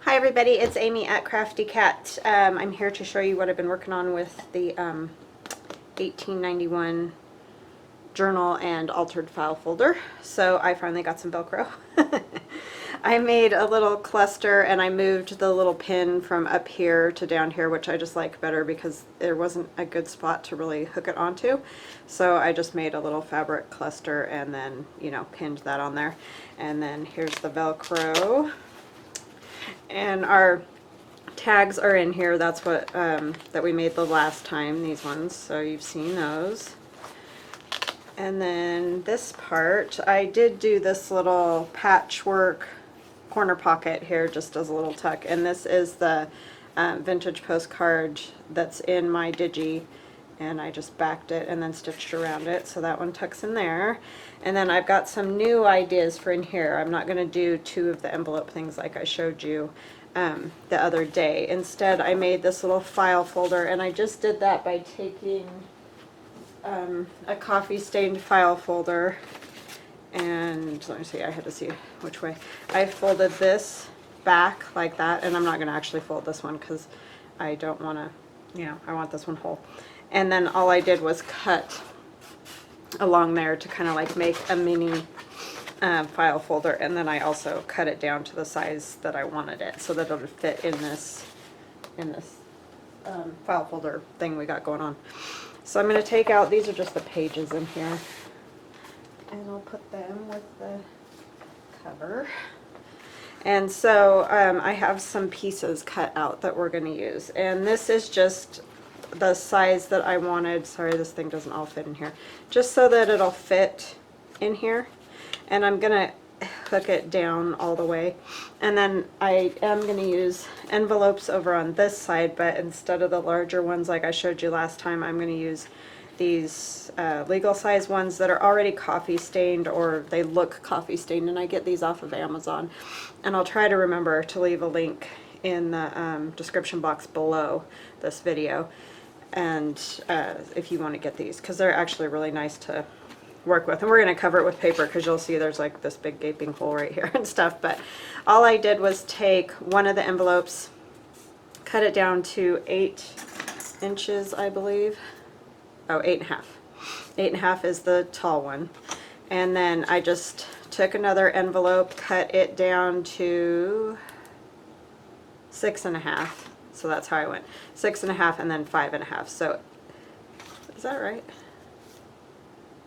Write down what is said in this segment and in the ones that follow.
Hi everybody, it's Amy at Crafty Cat. I'm here to show you what I've been working on with the 1891 journal and altered file folder. So I finally got some Velcro. I made a little cluster and I moved the little pin from up here to down here, which I just like better because there wasn't a good spot to really hook it onto. So I just made a little fabric cluster and then, you know, pinned that on there. And then here's the Velcro. And our tags are in here. That's what that we made the last time, these ones, so you've seen those. And then this part, I did do this little patchwork corner pocket here just as a little tuck, and this is the vintage postcard that's in my digi, and I just backed it and then stitched around it, so that one tucks in there. And then I've got some new ideas for in here. I'm not going to do two of the envelope things like I showed you the other day. Instead, I made this little file folder, and I just did that by taking a coffee stained file folder, and let me see, I had to see which way. I folded this back like that, and I'm not going to actually fold this one because I don't want to, you know, I want this one whole. And then all I did was cut along there to kind of like make a mini file folder, and then I also cut it down to the size that I wanted it so that it would fit in this file folder thing we got going on. So I'm going to take out, these are just the pages in here, and I'll put them with the cover. And so I have some pieces cut out that we're going to use, and this is just the size that I wanted. Sorry, this thing doesn't all fit in here, just so that it'll fit in here. And I'm gonna hook it down all the way, and then I am going to use envelopes over on this side, but instead of the larger ones like I showed you last time, I'm going to use these legal size ones that are already coffee stained, or they look coffee stained, and I get these off of Amazon. And I'll try to remember to leave a link in the description box below this video, and if you want to get these, because they're actually really nice to work with. And we're going to cover it with paper because you'll see there's like this big gaping hole right here and stuff. But all I did was take one of the envelopes, cut it down to 8 inches, I believe. Oh, 8.5. 8.5 is the tall one. And then I just took another envelope, cut it down to 6.5. So that's how I went. 6.5 and then 5.5. So is that right?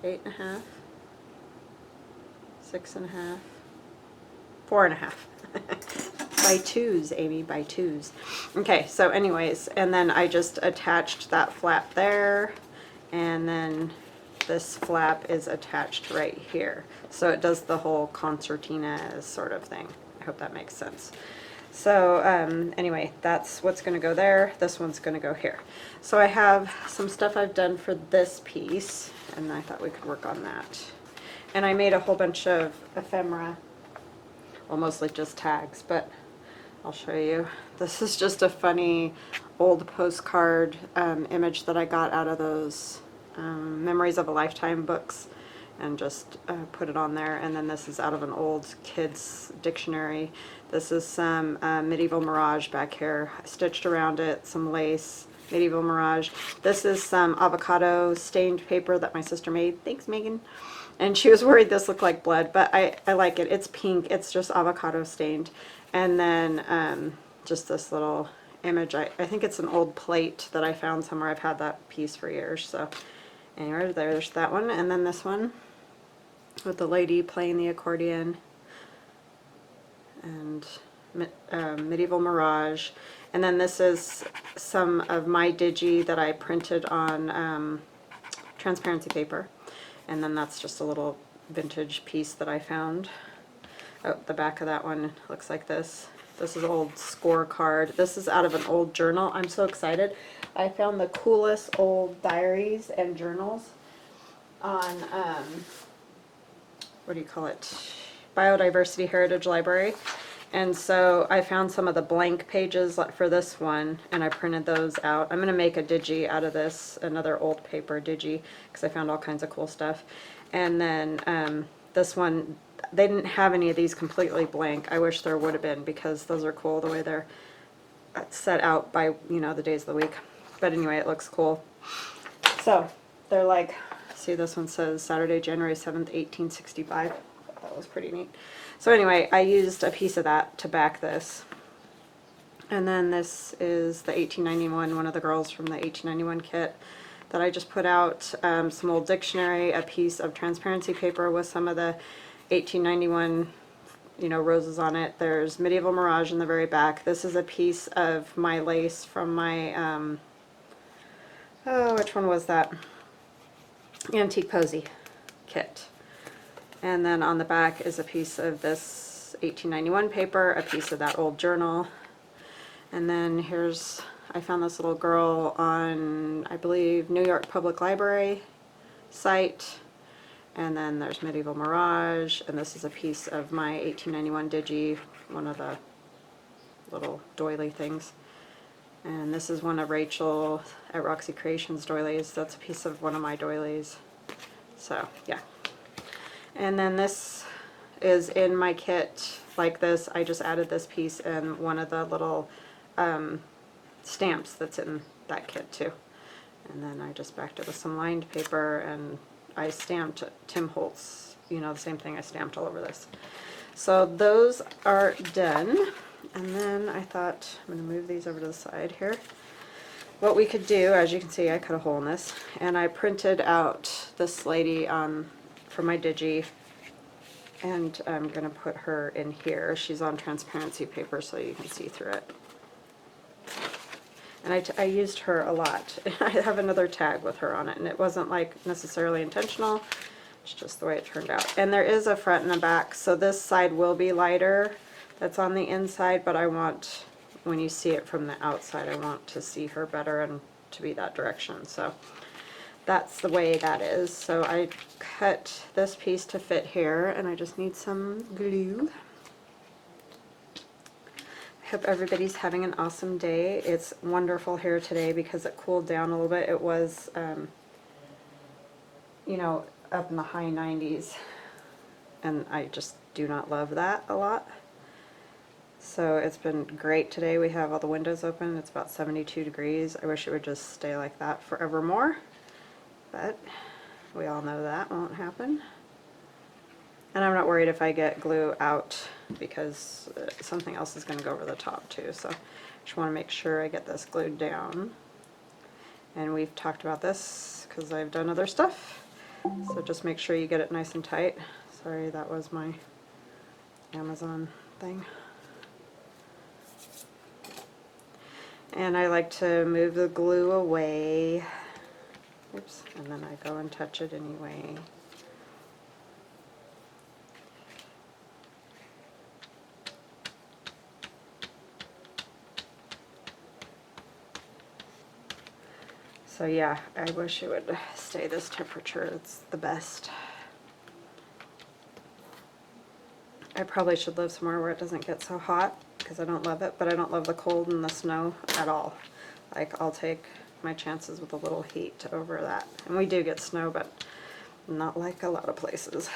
8.5, 6.5, 4.5. By twos, Amy, by twos. Okay, so anyways, and then I just attached that flap there, and then this flap is attached right here. So it does the whole concertina sort of thing. I hope that makes sense. So anyway, that's what's going to go there. This one's going to go here. So I have some stuff I've done for this piece, and I thought we could work on that. And I made a whole bunch of ephemera, well, mostly just tags, but I'll show you. This is just a funny old postcard image that I got out of those Memories of a Lifetime books, and just put it on there. And then this is out of an old kids dictionary. This is some medieval mirage back here, stitched around it, some lace, medieval mirage. This is some avocado stained paper that my sister made. Thanks, Megan. And she was worried this looked like blood, but I like it. It's pink, it's just avocado stained. And then just this little image. I think it's an old plate that I found somewhere. I've had that piece for years. So anyway, there's that one. And then this one with the lady playing the accordion, and medieval mirage. And then this is some of my digi that I printed on transparency paper, and then that's just a little vintage piece that I found. Oh, the back of that one looks like this. This is an old scorecard. This is out of an old journal. I'm so excited. I found the coolest old diaries and journals on what do you call it, Biodiversity Heritage Library. And so I found some of the blank pages for this one, and I printed those out. I'm going to make a digi out of this, another old paper digi, because I found all kinds of cool stuff. And then this one they didn't have any of these completely blank. I wish there would have been, because those are cool the way they're set out by, you know, the days of the week. But anyway, it looks cool. So they're like, see, this one says Saturday, January 7th, 1865. That was pretty neat. So anyway, I used a piece of that to back this. And then this is the 1891, one of the girls from the 1891 kit that I just put out. Some old dictionary, a piece of transparency paper with some of the 1891, you know, roses on it. There's Medieval Mirage in the very back. This is a piece of my lace from my, oh, which one was that? Antique Posy kit. And then on the back is a piece of this 1891 paper, a piece of that old journal. And then here's, I found this little girl on, I believe, New York Public Library site. And then there's Medieval Mirage, and this is a piece of my 1891 digi, one of the little doily things. And this is one of Rachel at Roxy Creations doilies. That's a piece of one of my doilies. So, yeah. And then this is in my kit like this. I just added this piece and one of the little stamps that's in that kit too. And then I just backed it with some lined paper, and I stamped Tim Holtz, you know, the same thing I stamped all over this. So those are done. And then I thought, I'm going to move these over to the side here. What we could do, as you can see, I cut a hole in this, and I printed out this lady for my digi, and I'm going to put her in here. She's on transparency paper so you can see through it. And I used her a lot. I have another tag with her on it, and it wasn't like necessarily intentional. It's just the way it turned out. And there is a front and a back, so this side will be lighter. That's on the inside, but I want, when you see it from the outside, I want to see her better and to be that direction. So that's the way that is. So I cut this piece to fit here, and I just need some glue. I hope everybody's having an awesome day. It's wonderful here today because it cooled down a little bit. It was, you know, up in the high 90s, and I just do not love that a lot. So it's been great today. We have all the windows open. It's about 72 degrees. I wish it would just stay like that forevermore, but we all know that won't happen. And I'm not worried if I get glue out, because something else is going to go over the top too. So I just want to make sure I get this glued down. And we've talked about this because I've done other stuff. So just make sure you get it nice and tight. Sorry, that was my Amazon thing. And I like to move the glue away. Oops, and then I go and touch it anyway. So yeah, I wish it would stay this temperature. It's the best. I probably should live somewhere where it doesn't get so hot, because I don't love it, but I don't love the cold and the snow at all. Like, I'll take my chances with a little heat over that. And we do get snow, but not like a lot of places.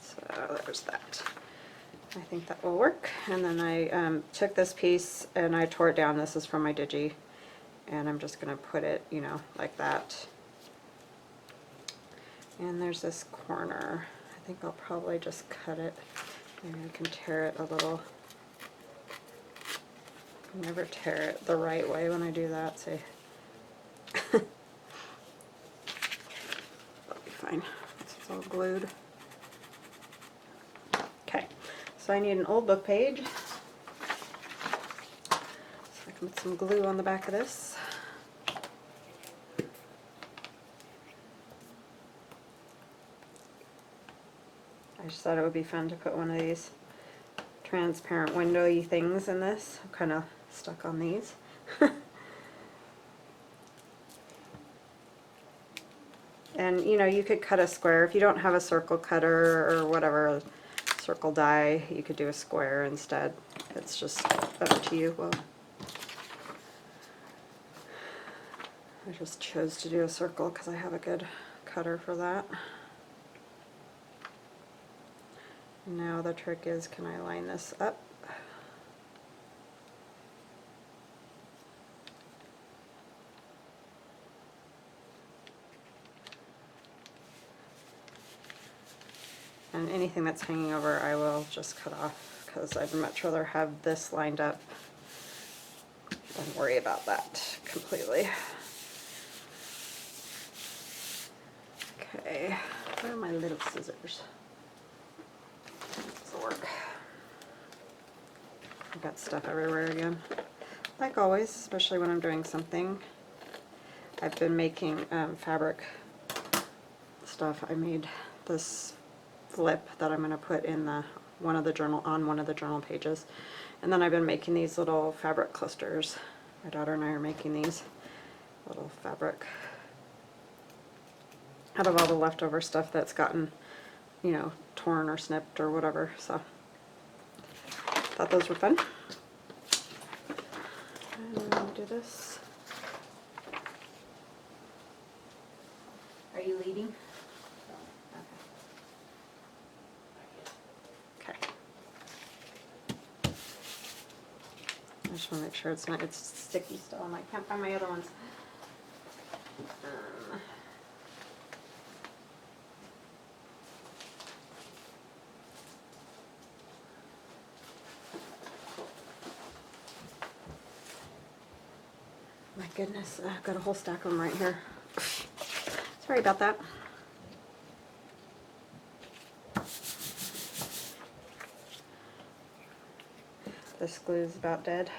So there's that. I think that will work. And then I took this piece and I tore it down. This is from my digi, and I'm just going to put it, you know, like that. And there's this corner. I think I'll probably just cut it. Maybe I can tear it a little. I never tear it the right way when I do that. See, that'll be fine. It's all glued. Okay. So I need an old book page. So I can put some glue on the back of this. I just thought it would be fun to put one of these transparent windowy things in this. I'm kind of stuck on these. And you know, you could cut a square. If you don't have a circle cutter or whatever, circle die, you could do a square instead. It's just up to you. Well, I just chose to do a circle because I have a good cutter for that. Now the trick is, can I line this up? And anything that's hanging over I will just cut off because I'd much rather have this lined up than worry about that completely. Okay, where are my little scissors? This will work. I've got stuff everywhere again. Like always, especially when I'm doing something. I've been making fabric stuff. I made this flip that I'm going to put in the one of the journal pages, and then I've been making these little fabric clusters. My daughter and I are making these little fabric out of all the leftover stuff that's gotten, you know, torn or snipped or whatever. So thought those were fun. And then do this. Are you leading? Okay. I just want to make sure it's sticky still, and I can't find my other ones. My goodness, I've got a whole stack of them right here. Sorry about that. This glue's about dead.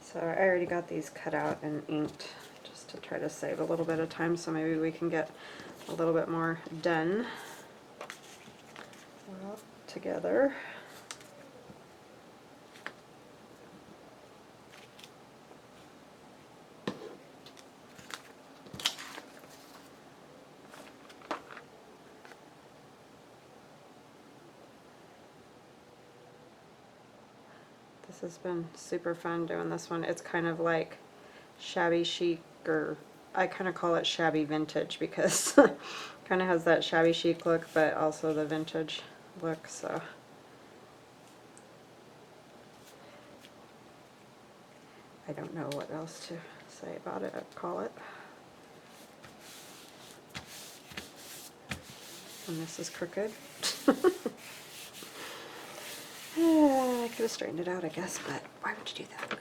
So I already got these cut out and inked just to try to save a little bit of time, so maybe we can get a little bit more done together. This has been super fun doing this one. It's kind of like shabby chic, or I kind of call it shabby vintage because kind of has that shabby chic look but also the vintage look. So I don't know what else to say about it. I'd call it. And this is crooked. I could have straightened it out, I guess, but why would you do that?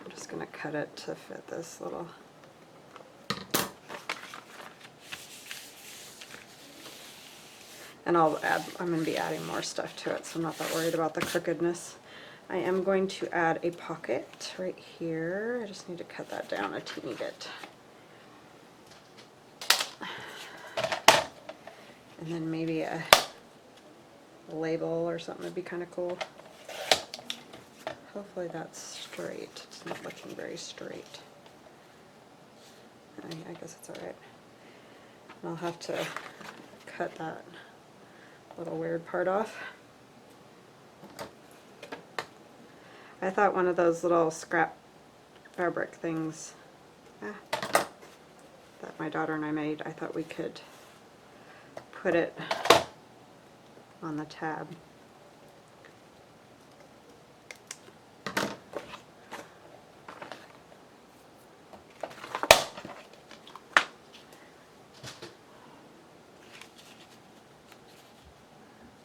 I'm just going to cut it to fit this little. And I'm going to be adding more stuff to it, so I'm not that worried about the crookedness. I am going to add a pocket right here. I just need to cut that down a teeny bit. And then maybe a label or something would be kind of cool. Hopefully that's straight. It's not looking very straight. I guess it's alright. I'll have to cut that little weird part off. I thought one of those little scrap fabric things that my daughter and I made, I thought we could put it on the tab.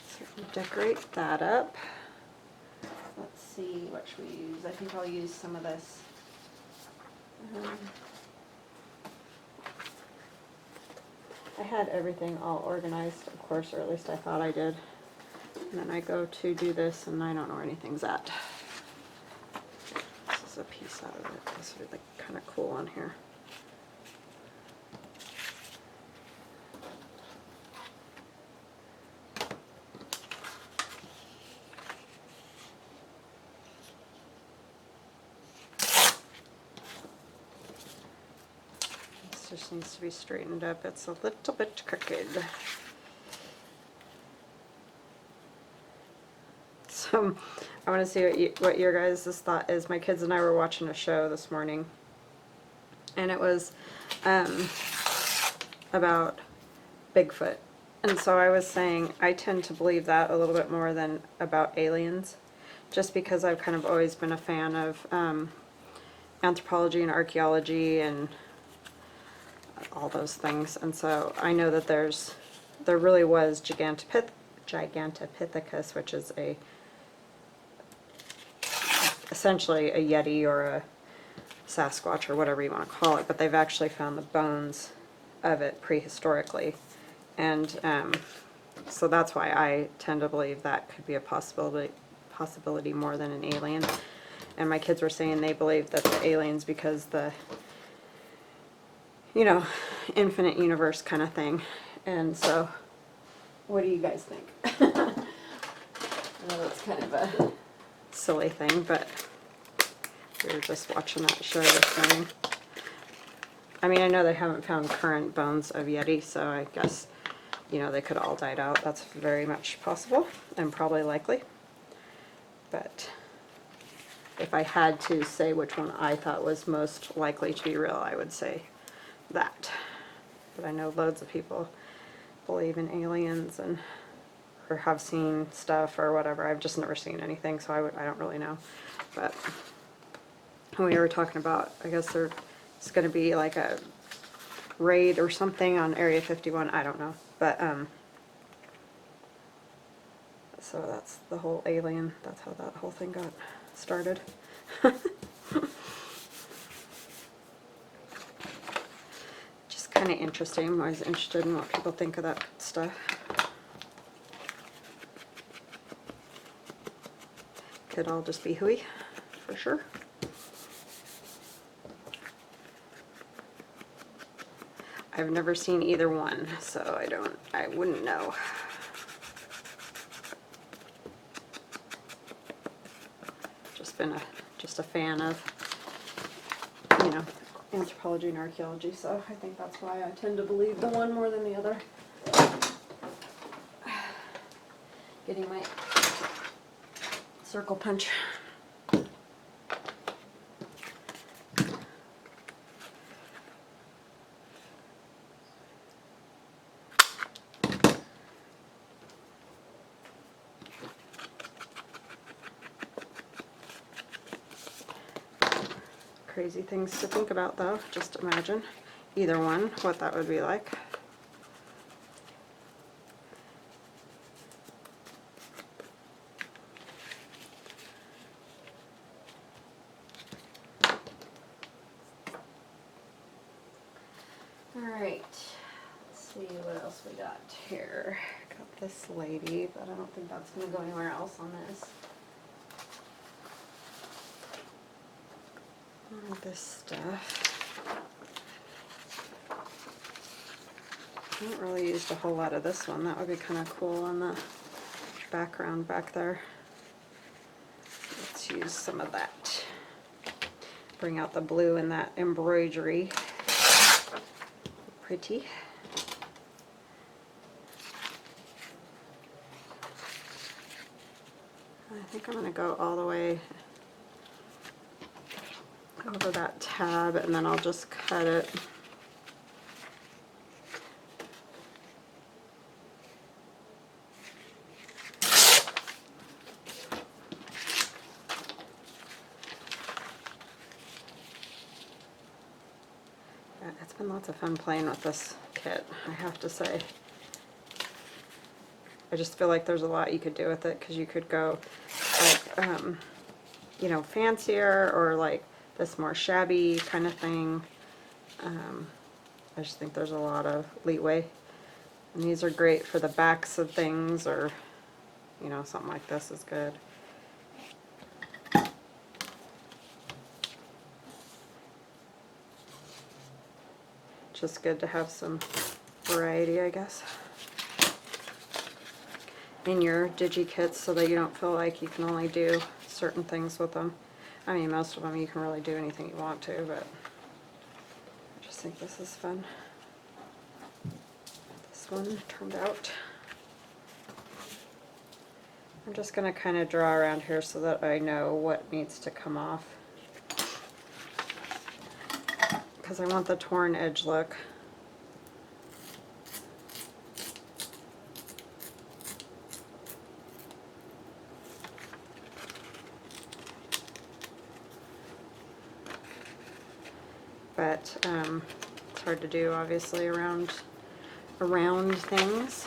So decorate that up. Let's see, what should we use? I think I'll use some of this. I had everything all organized, of course, or at least I thought I did. And then I go to do this and I don't know where anything's at. This is a piece out of it. This would be like kind of cool on here. This just needs to be straightened up. It's a little bit crooked. So I want to see what your guys' thought is. My kids and I were watching a show this morning, and it was about Bigfoot. And so I was saying I tend to believe that a little bit more than about aliens, just because I've kind of always been a fan of anthropology and archaeology and all those things. And so I know that there really was Gigantopithecus, which is essentially a Yeti or a Sasquatch or whatever you want to call it, but they've actually found the bones of it prehistorically. And so that's why I tend to believe that could be a possibility more than an alien. And my kids were saying they believe that the aliens, because the, you know, infinite universe kind of thing. And so, what do you guys think? I know that's kind of a silly thing, but we were just watching that show this morning. I mean, I know they haven't found current bones of Yeti, so I guess, you know, they could all died out. That's very much possible and probably likely. But if I had to say which one I thought was most likely to be real, I would say that. But I know loads of people believe in aliens and or have seen stuff or whatever. I've just never seen anything, so I don't really know. But we were talking about, I guess there's going to be like a raid or something on Area 51. I don't know. But so that's the whole alien. That's how that whole thing got started. Just kind of interesting. I'm always interested in what people think of that stuff. Could all just be hooey, for sure. I've never seen either one, so I wouldn't know. Just a fan of, you know, anthropology and archaeology, so I think that's why I tend to believe the one more than the other. Getting my circle punch. Crazy things to think about, though. Just imagine either one, what that would be like. Alright, let's see what else we got here. Got this lady, but I don't think that's going to go anywhere else on this. All this stuff. I haven't really used a whole lot of this one. That would be kind of cool on the background back there. Let's use some of that. Bring out the blue in that embroidery. Pretty. I think I'm going to go all the way over that tab, and then I'll just cut it. Yeah, it's been lots of fun playing with this kit, I have to say. I just feel like there's a lot you could do with it, because you could go like, you know, fancier, or like this more shabby kind of thing. I just think there's a lot of leeway. And these are great for the backs of things, or, you know, something like this is good. Just good to have some variety, I guess, in your digi kits, so that you don't feel like you can only do certain things with them. I mean, most of them you can really do anything you want to, but I just think this is fun. This one turned out I'm just going to kind of draw around here so that I know what needs to come off, because I want the torn edge look. But it's hard to do, obviously, around things.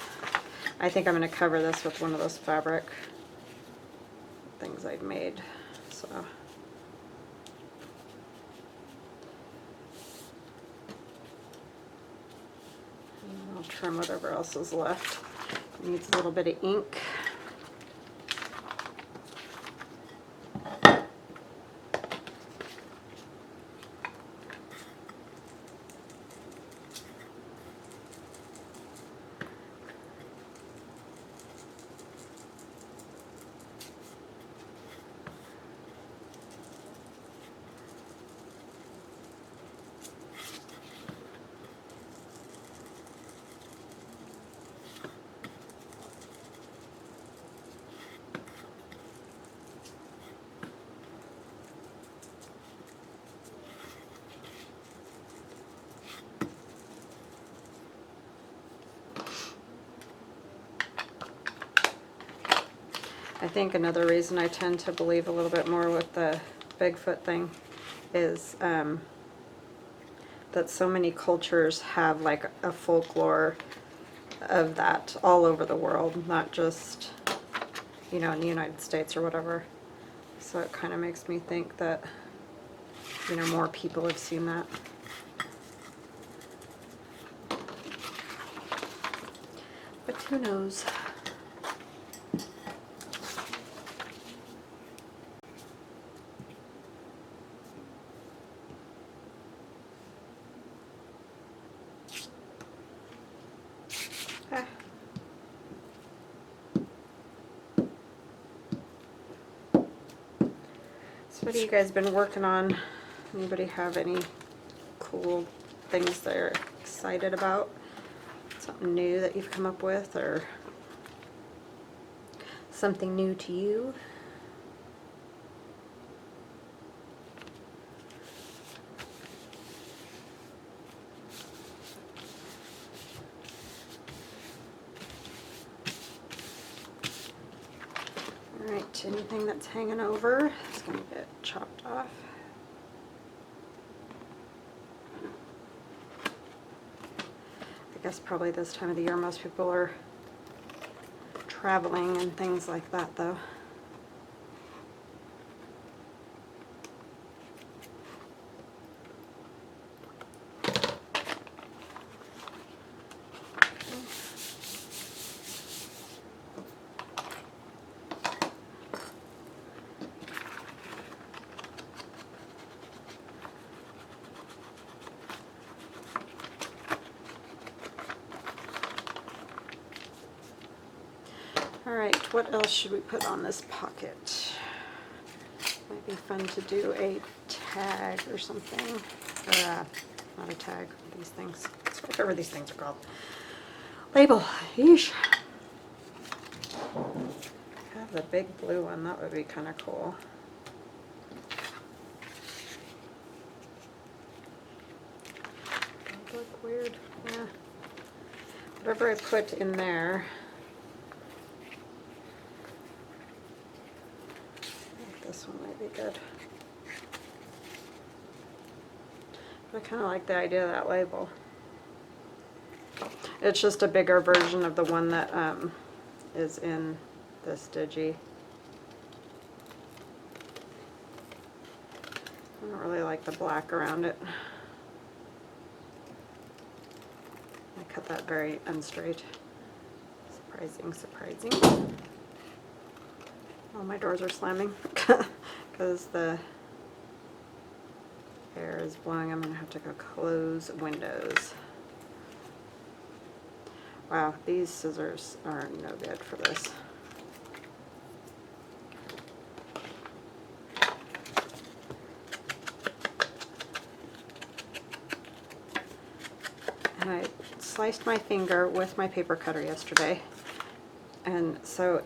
I think I'm going to cover this with one of those fabric things I've made. So and I'll trim whatever else is left. It needs a little bit of ink. I think another reason I tend to believe a little bit more with the Bigfoot thing is that so many cultures have like a folklore of that all over the world, not just, you know, in the United States or whatever. So it kind of makes me think that, you know, more people have seen that. But who knows? So what have you guys been working on? Anybody have any cool things they're excited about? Something new that you've come up with, or something new to you? Alright, anything that's hanging over is going to get chopped off. I guess probably this time of the year most people are traveling and things like that, though. Alright, what else should we put on this pocket? Might be fun to do a tag or something. Or, not a tag, these things. Whatever these things are called. Label. Yeesh. Have the big blue one, that would be kind of cool. That would look weird. Yeah. Whatever I put in there. This one might be good. But I kind of like the idea of that label. It's just a bigger version of the one that is in this digi. I don't really like the black around it. I cut that very unstraight. Surprising, surprising. Oh, my doors are slamming because the air is blowing. I'm going to have to go close windows. Wow, these scissors are no good for this. And I sliced my finger with my paper cutter yesterday And so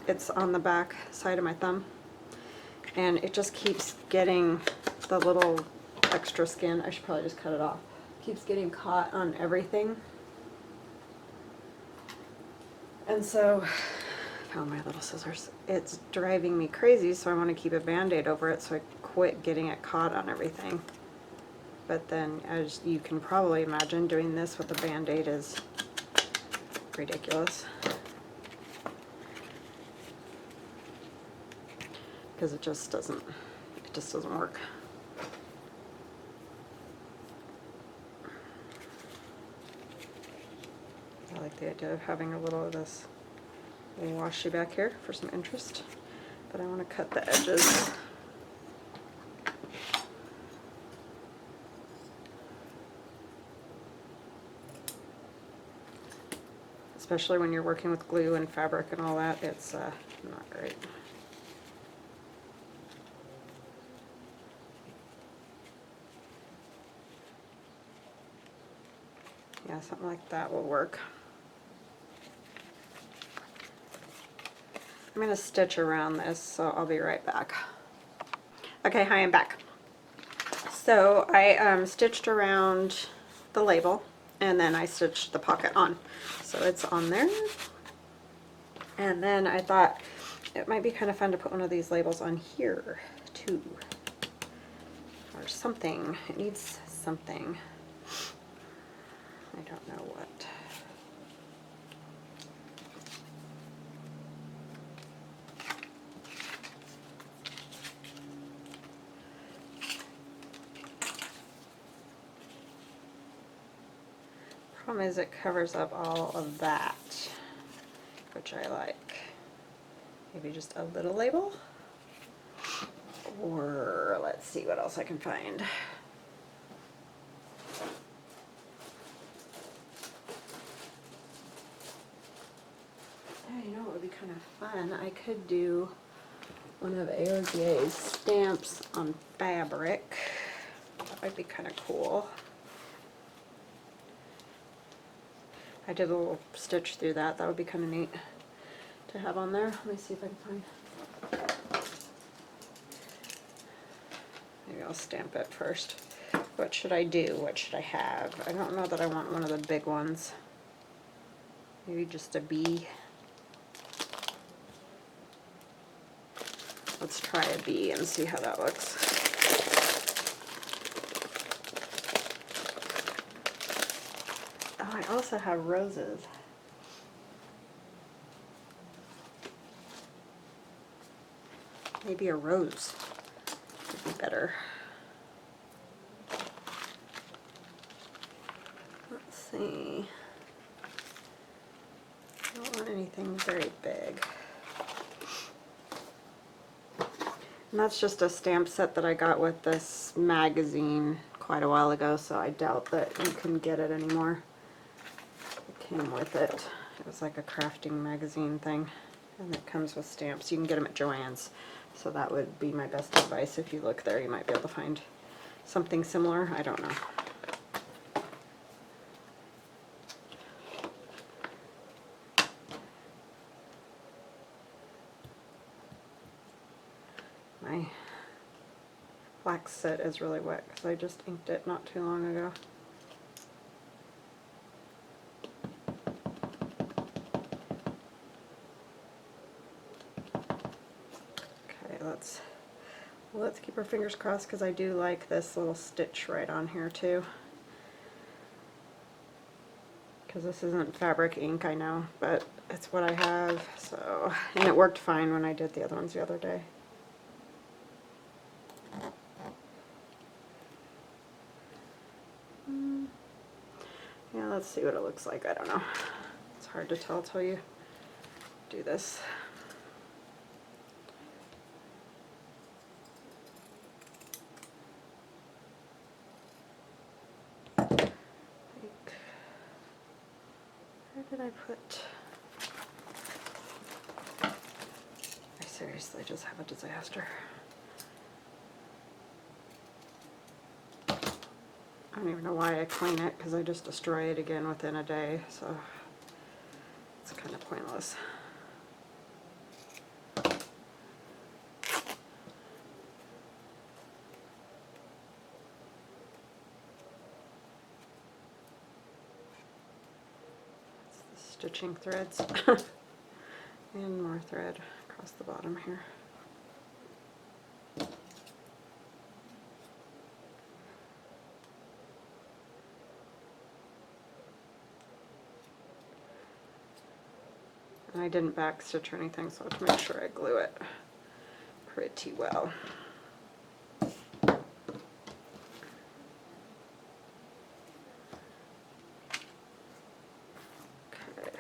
it's on the back side of my thumb, and it just keeps getting the little extra skin. I should probably just cut it off. Keeps getting caught on everything. And so, I found my little scissors. It's driving me crazy, so I want to keep a Band-Aid over it so I quit getting it caught on everything. But then, as you can probably imagine, doing this with a Band-Aid is ridiculous. Because it just doesn't work. I like the idea of having a little of this washi back here for some interest, but I want to cut the edges. Especially when you're working with glue and fabric and all that, it's not great. Yeah, something like that will work. I'm going to stitch around this, so I'll be right back. Okay, hi, I'm back. So I stitched around the label, and then I stitched the pocket on. So it's on there. And then I thought it might be kind of fun to put one of these labels on here, too. Or something. It needs something. I don't know what. Problem is it covers up all of that, which I like. Maybe just a little label? Or let's see what else I can find. Oh, you know what would be kind of fun? I could do one of AOGA's stamps on fabric. That might be kind of cool. I did a little stitch through that. That would be kind of neat to have on there. Let me see if I can find. Maybe I'll stamp it first. What should I do? What should I have? I don't know that I want one of the big ones. Maybe just a bee. Let's try a bee and see how that looks. Oh, I also have roses. Maybe a rose would be better. Let's see. I don't want anything very big. And that's just a stamp set that I got with this magazine quite a while ago, so I doubt that you can get it anymore. It came with it. It was like a crafting magazine thing, and it comes with stamps. You can get them at Joann's, so that would be my best advice. If you look there, you might be able to find something similar. I don't know. My wax set is really wet because I just inked it not too long ago. Okay, let's keep our fingers crossed because I do like this little stitch right on here too. Because this isn't fabric ink, I know, but it's what I have. So, and it worked fine when I did the other ones the other day. Yeah, let's see what it looks like. I don't know. It's hard to tell till you do this. Where did I put? I seriously just have a disaster. I don't even know why I clean it, because I just destroy it again within a day, so it's kind of pointless. stitching threads. And more thread across the bottom here. And I didn't backstitch or anything, so I have to make sure I glue it pretty well. Okay.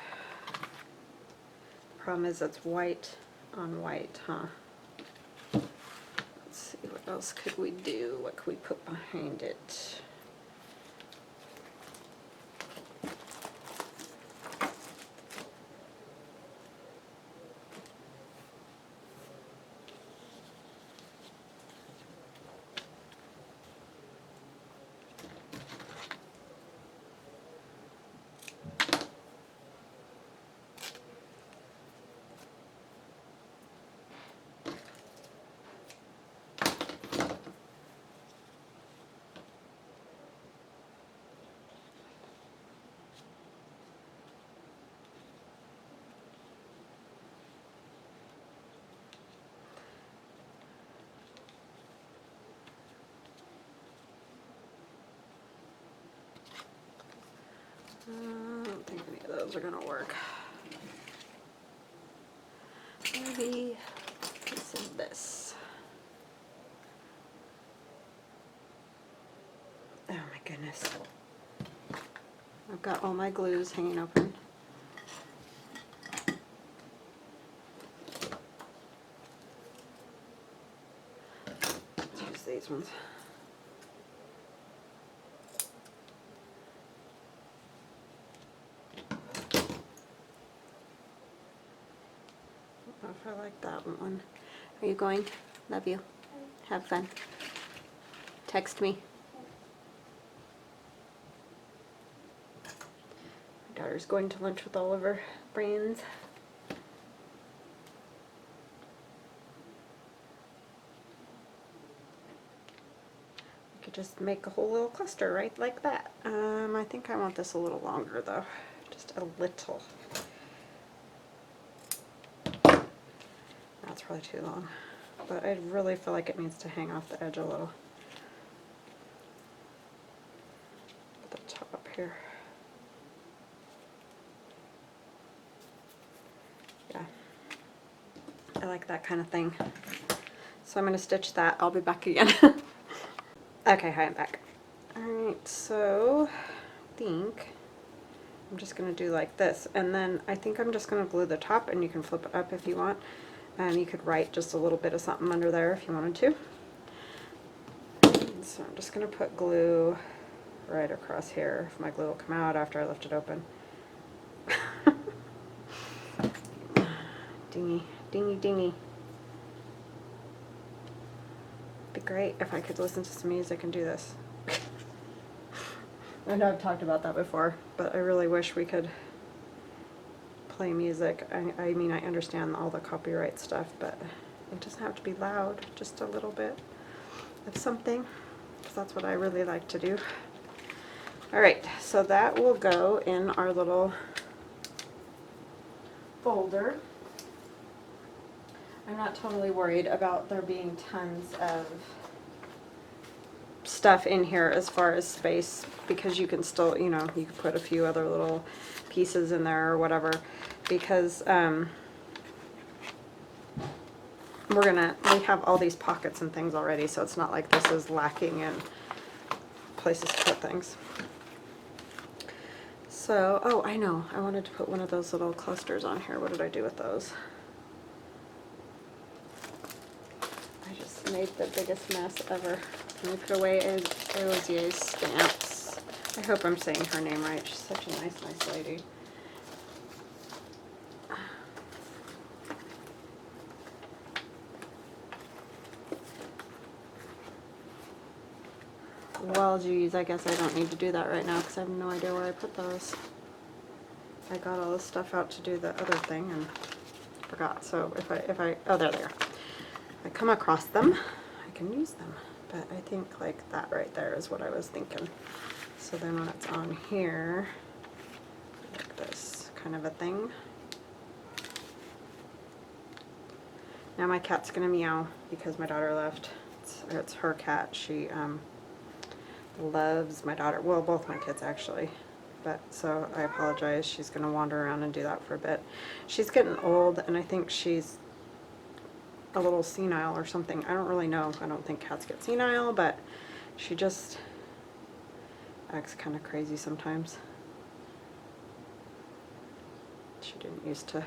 Problem is it's white on white, huh? Let's see, what else could we do? What could we put behind it? I don't think any of those are going to work. Maybe this is this. Oh my goodness. I've got all my glues hanging open. Let's use these ones. I don't know if I like that one. Are you going? Love you. Have fun. Text me. My daughter's going to lunch with all of her friends. I could just make a whole little cluster right like that. I think I want this a little longer though. Just a little. That's probably too long. But I really feel like it needs to hang off the edge a little. At the top here. Yeah. I like that kind of thing. So I'm going to stitch that. I'll be back again. Okay, hi, I'm back. Alright, so I think I'm just going to do like this. And then I think I'm just going to glue the top, and you can flip it up if you want. And you could write just a little bit of something under there if you wanted to. And so I'm just going to put glue right across here. If my glue will come out after I lift it open. Dingy, dingy, dingy. It'd be great if I could listen to some music and do this. I know I've talked about that before, but I really wish we could play music. I mean, I understand all the copyright stuff, but it doesn't have to be loud, just a little bit of something, because that's what I really like to do. Alright, so that will go in our little folder. I'm not totally worried about there being tons of stuff in here as far as space, because you can still, you know, you can put a few other little pieces in there or whatever, because we have all these pockets and things already, so it's not like this is lacking in places to put things. So, oh, I know, I wanted to put one of those little clusters on here. What did I do with those? I just made the biggest mess ever. Can we put away Osier's stamps? I hope I'm saying her name right. She's such a nice, nice lady. Well, geez, I guess I don't need to do that right now because I have no idea where I put those. I got all this stuff out to do the other thing and forgot. So if I, oh, there they are. If I come across them, I can use them. But I think like that right there is what I was thinking. So then when it's on here, like this, kind of a thing. Now my cat's gonna meow because my daughter left. It's her cat. She loves my daughter. Well, both my kids actually. But so I apologize. She's gonna wander around and do that for a bit. She's getting old, and I think she's a little senile or something. I don't really know. I don't think cats get senile, but she just acts kind of crazy sometimes. She didn't used to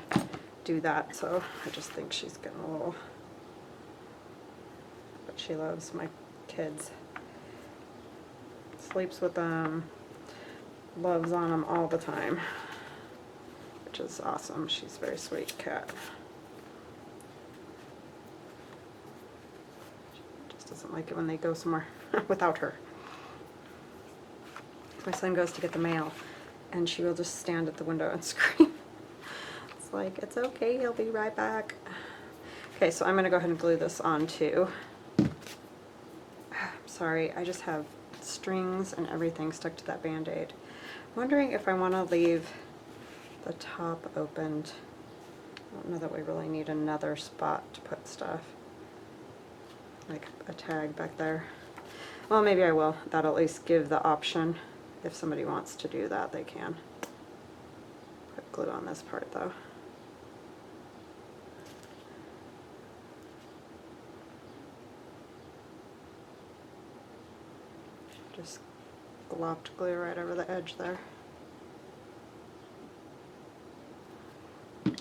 do that, so I just think she's getting a little, but she loves my kids. Sleeps with them, loves on them all the time, which is awesome. She's a very sweet cat. Just doesn't like it when they go somewhere without her. My son goes to get the mail, and she will just stand at the window and scream. It's like, it's okay, he'll be right back. Okay, so I'm gonna go ahead and glue this on too. Sorry, I just have strings and everything stuck to that Band-Aid. I'm wondering if I want to leave the top opened. I don't know that we really need another spot to put stuff, like a tag back there. Well, maybe I will. That'll at least give the option. If somebody wants to do that, they can. Put glue on this part though. Just glopped glue right over the edge there. Alright,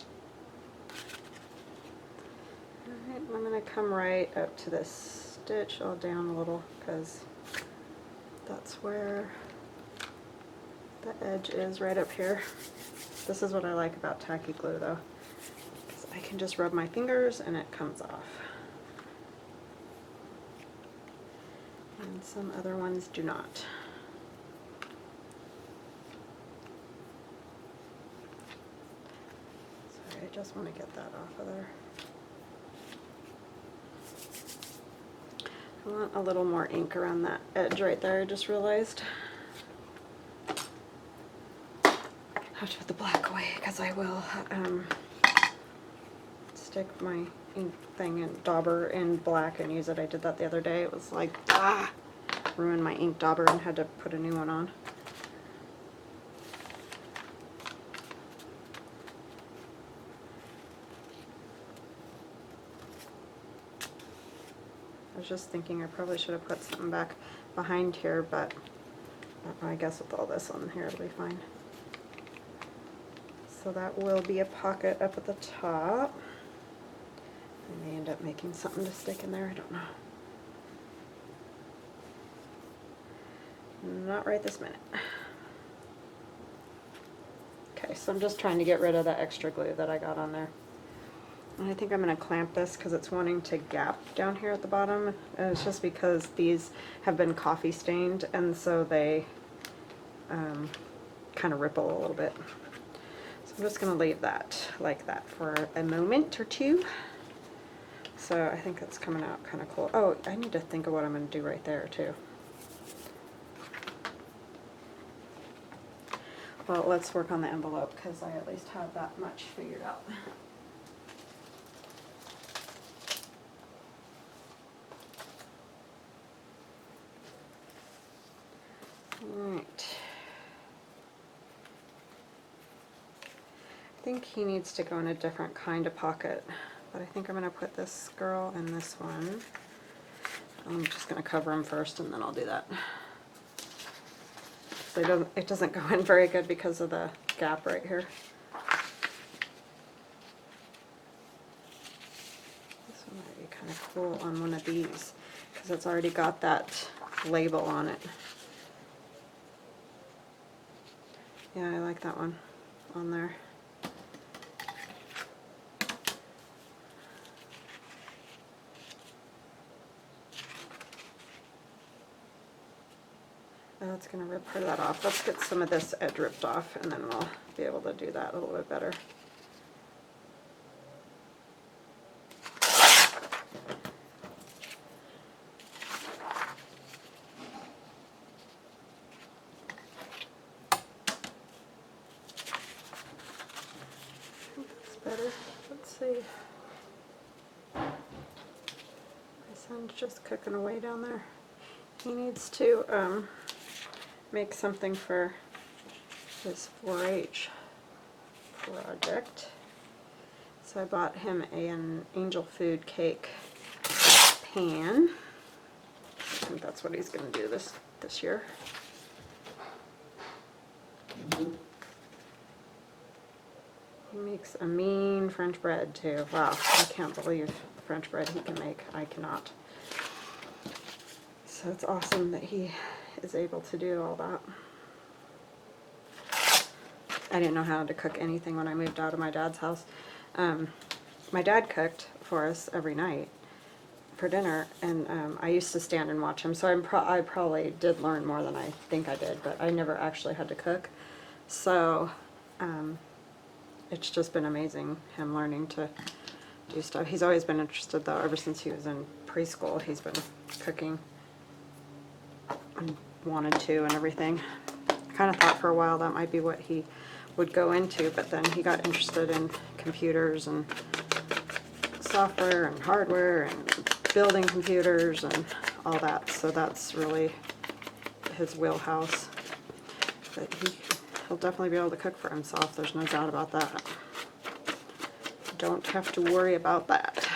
I'm going to come right up to this stitch, all down a little, because that's where the edge is, right up here. This is what I like about tacky glue though, because I can just rub my fingers and it comes off. And some other ones do not. Sorry, I just want to get that off of there. I want a little more ink around that edge right there, I just realized. I have to put the black away because I will stick my ink thing in dauber in black and use it. I did that the other day. It was like, ruined my ink dauber and had to put a new one on. I was just thinking I probably should have put something back behind here, but I guess with all this on here it'll be fine. So that will be a pocket up at the top. I may end up making something to stick in there, I don't know. Not right this minute. Okay, so I'm just trying to get rid of the extra glue that I got on there. And I think I'm going to clamp this because it's wanting to gap down here at the bottom. And it's just because these have been coffee stained, and so they kind of ripple a little bit. So I'm just going to leave that like that for a moment or two. So I think that's coming out kind of cool. Oh, I need to think of what I'm going to do right there too. Well, let's work on the envelope because I at least have that much figured out. Alright. I think he needs to go in a different kind of pocket, but I think I'm going to put this girl in this one. I'm just going to cover him first and then I'll do that. So it doesn't go in very good because of the gap right here. This one might be kind of cool on one of these because it's already got that label on it. Yeah, I like that one on there. That's going to rip part of that off. Let's get some of this edge ripped off and then we'll be able to do that a little bit better. see. My son's just cooking away down there. He needs to make something for his 4-H project. So I bought him an angel food cake pan. I think that's what he's going to do this year. He makes a mean French bread too. Wow, I can't believe the French bread he can make. I cannot. So it's awesome that he is able to do all that. I didn't know how to cook anything when I moved out of my dad's house. My dad cooked for us every night for dinner, and I used to stand and watch him, so I probably did learn more than I think I did, but I never actually had to cook. So it's just been amazing, him learning to do stuff. He's always been interested, though. Ever since he was in preschool, he's been cooking and wanted to and everything. I kind of thought for a while that might be what he would go into, but then he got interested in computers and software and hardware and building computers and all that, so that's really his wheelhouse. But he'll definitely be able to cook for himself, there's no doubt about that. Don't have to worry about that.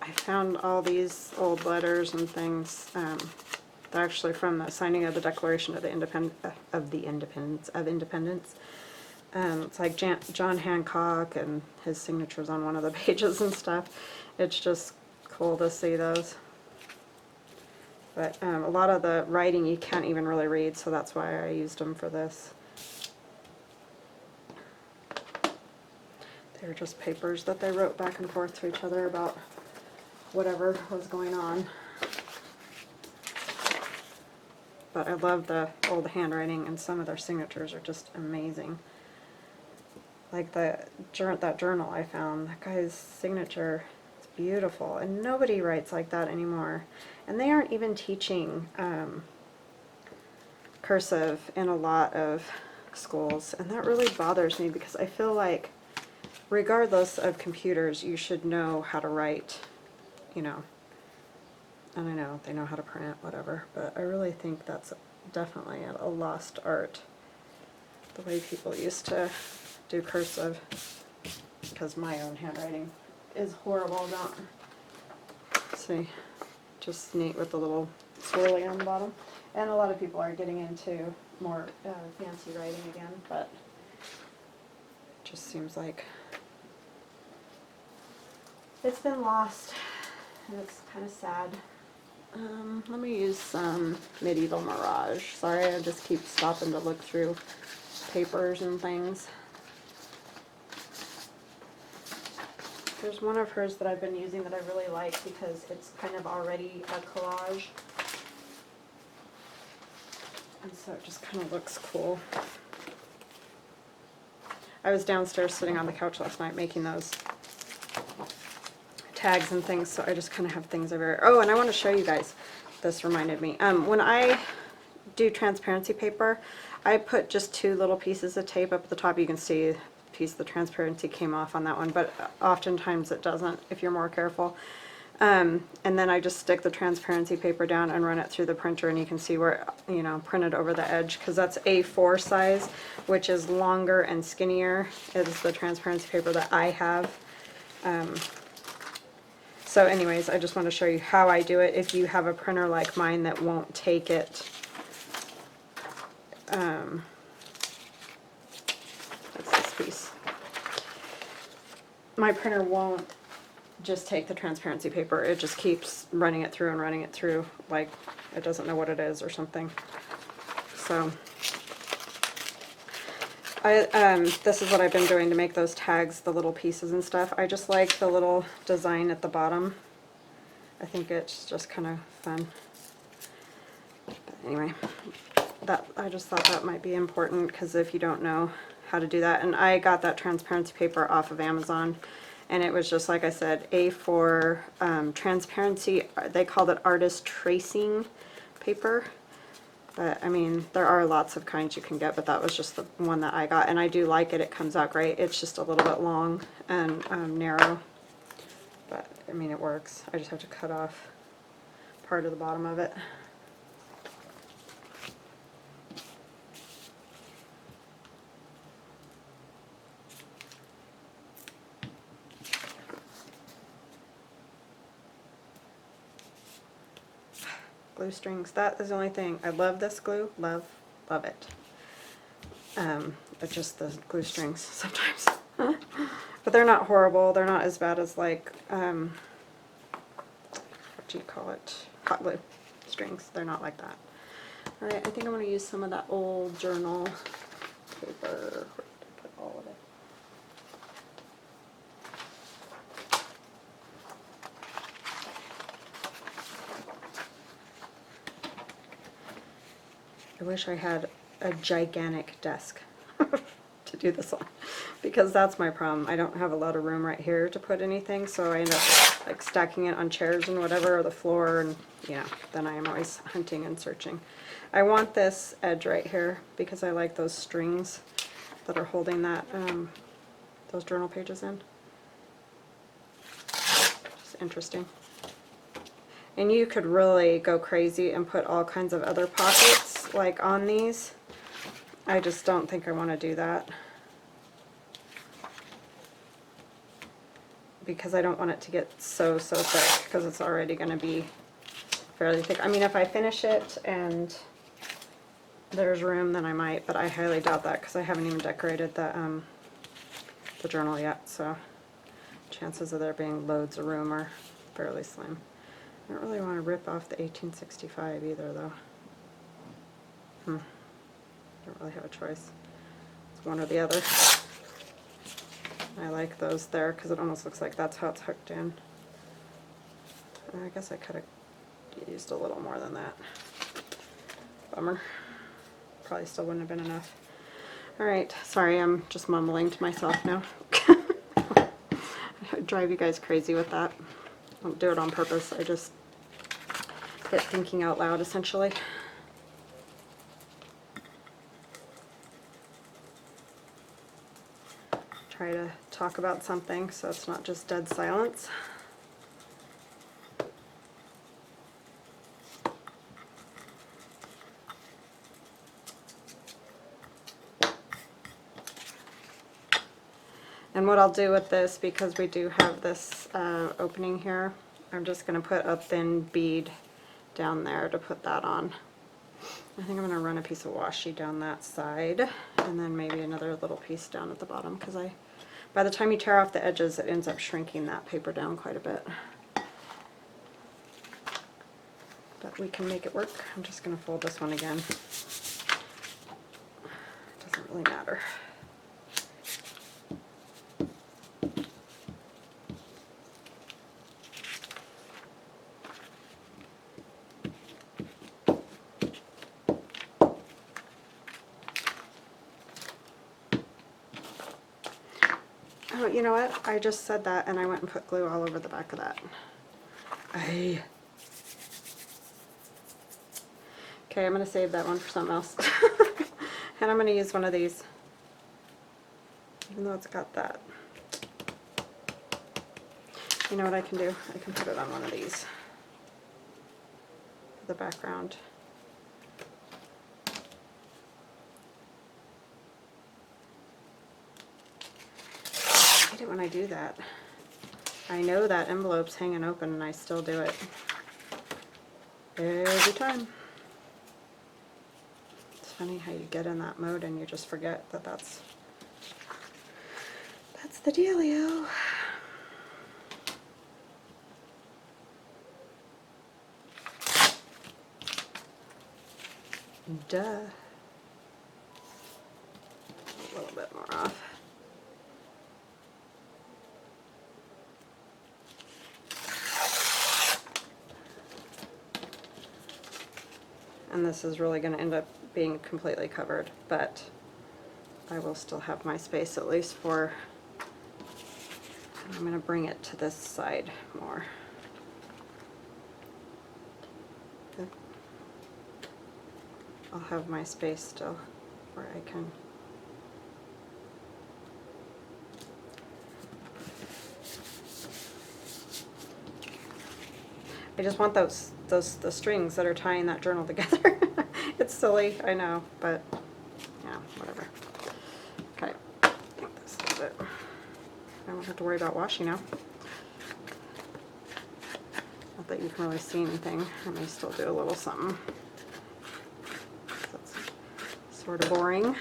I found all these old letters and things. They're actually from the signing of the Declaration of Independence. It's like John Hancock and his signatures on one of the pages and stuff. It's just cool to see those. But a lot of the writing you can't even really read, so that's why I used them for this. They were just papers that they wrote back and forth to each other about whatever was going on. But I love the old handwriting, and some of their signatures are just amazing. Like that journal I found, that guy's signature is beautiful, and nobody writes like that anymore. And they aren't even teaching cursive in a lot of schools, and that really bothers me because I feel like regardless of computers, you should know how to write, you know. And I know they know how to print, whatever, but I really think that's definitely a lost art, the way people used to do cursive, because my own handwriting is horrible. Don't see, just neat with the little swirly on the bottom. And a lot of people are getting into more fancy writing again, but it just seems like it's been lost, and it's kind of sad. Let me use some Medieval Mirage. Sorry, I just keep stopping to look through papers and things. There's one of hers that I've been using that I really like because it's kind of already a collage. And so it just kind of looks cool. I was downstairs sitting on the couch last night making those tags and things, so I just kind of have things everywhere. Oh, and I want to show you guys, this reminded me, when I do transparency paper, I put just 2 little pieces of tape up at the top. You can see a piece of the transparency came off on that one, but oftentimes it doesn't if you're more careful. And then I just stick the transparency paper down and run it through the printer, and you can see where, you know, printed over the edge, because that's A4 size, which is longer and skinnier, is the transparency paper that I have. So anyways, I just want to show you how I do it. If you have a printer like mine that won't take it, what's this piece? My printer won't just take the transparency paper. It just keeps running it through and running it through, like it doesn't know what it is or something. So this is what I've been doing to make those tags, the little pieces and stuff. I just like the little design at the bottom. I think it's just kind of fun. But anyway, I just thought that might be important, because if you don't know how to do that, and I got that transparency paper off of Amazon, and it was just, like I said, A4 transparency. They called it artist tracing paper. But, I mean, there are lots of kinds you can get, but that was just the one that I got. And I do like it. It comes out great. It's just a little bit long and narrow. But, I mean, it works. I just have to cut off part of the bottom of it. Glue strings. That is the only thing. I love this glue. Love it. It's just the glue strings sometimes. But they're not horrible. They're not as bad as, like, what do you call it? Hot glue strings. They're not like that. Alright, I think I'm going to use some of that old journal paper. Where did I put all of it? I wish I had a gigantic desk to do this on, because that's my problem. I don't have a lot of room right here to put anything, so I end up like stacking it on chairs and whatever, or the floor, and yeah, then I am always hunting and searching. I want this edge right here because I like those strings that are holding that those journal pages in. Just interesting. And you could really go crazy and put all kinds of other pockets like on these. I just don't think I want to do that, because I don't want it to get so thick, because it's already going to be fairly thick. I mean, if I finish it and there's room, then I might, but I highly doubt that because I haven't even decorated the journal yet, so chances of there being loads of room are fairly slim. I don't really want to rip off the 1865 either, though. Don't really have a choice. It's one or the other. I like those there because it almost looks like that's how it's hooked in. I guess I could have used a little more than that. Bummer. Probably still wouldn't have been enough. Alright, sorry, I'm just mumbling to myself now. I drive you guys crazy with that. I don't do it on purpose, I just get thinking out loud, essentially. Try to talk about something so it's not just dead silence. And what I'll do with this, because we do have this opening here, I'm just going to put a thin bead down there to put that on. I think I'm going to run a piece of washi down that side, and then maybe another little piece down at the bottom, because by the time you tear off the edges, it ends up shrinking that paper down quite a bit. But we can make it work. I'm just going to fold this one again. It doesn't really matter. Oh, you know what? I just said that and I went and put glue all over the back of that. Okay, I'm going to save that one for something else. And I'm going to use one of these, even though it's got that. You know what I can do? I can put it on one of these for the background. I hate it when I do that. I know that envelope's hanging open and I still do it. Every time. It's funny how you get in that mode and you just forget that that's the dealio. Duh. A little bit more off. And this is really going to end up being completely covered, but I will still have my space at least for I'm going to bring it to this side more. Okay. I'll have my space still where I can. I just want the strings that are tying that journal together. It's silly, I know, but yeah, whatever. Okay, I think this is it. I don't have to worry about washing now. Not that you can really see anything. I may still do a little something. That's sort of boring.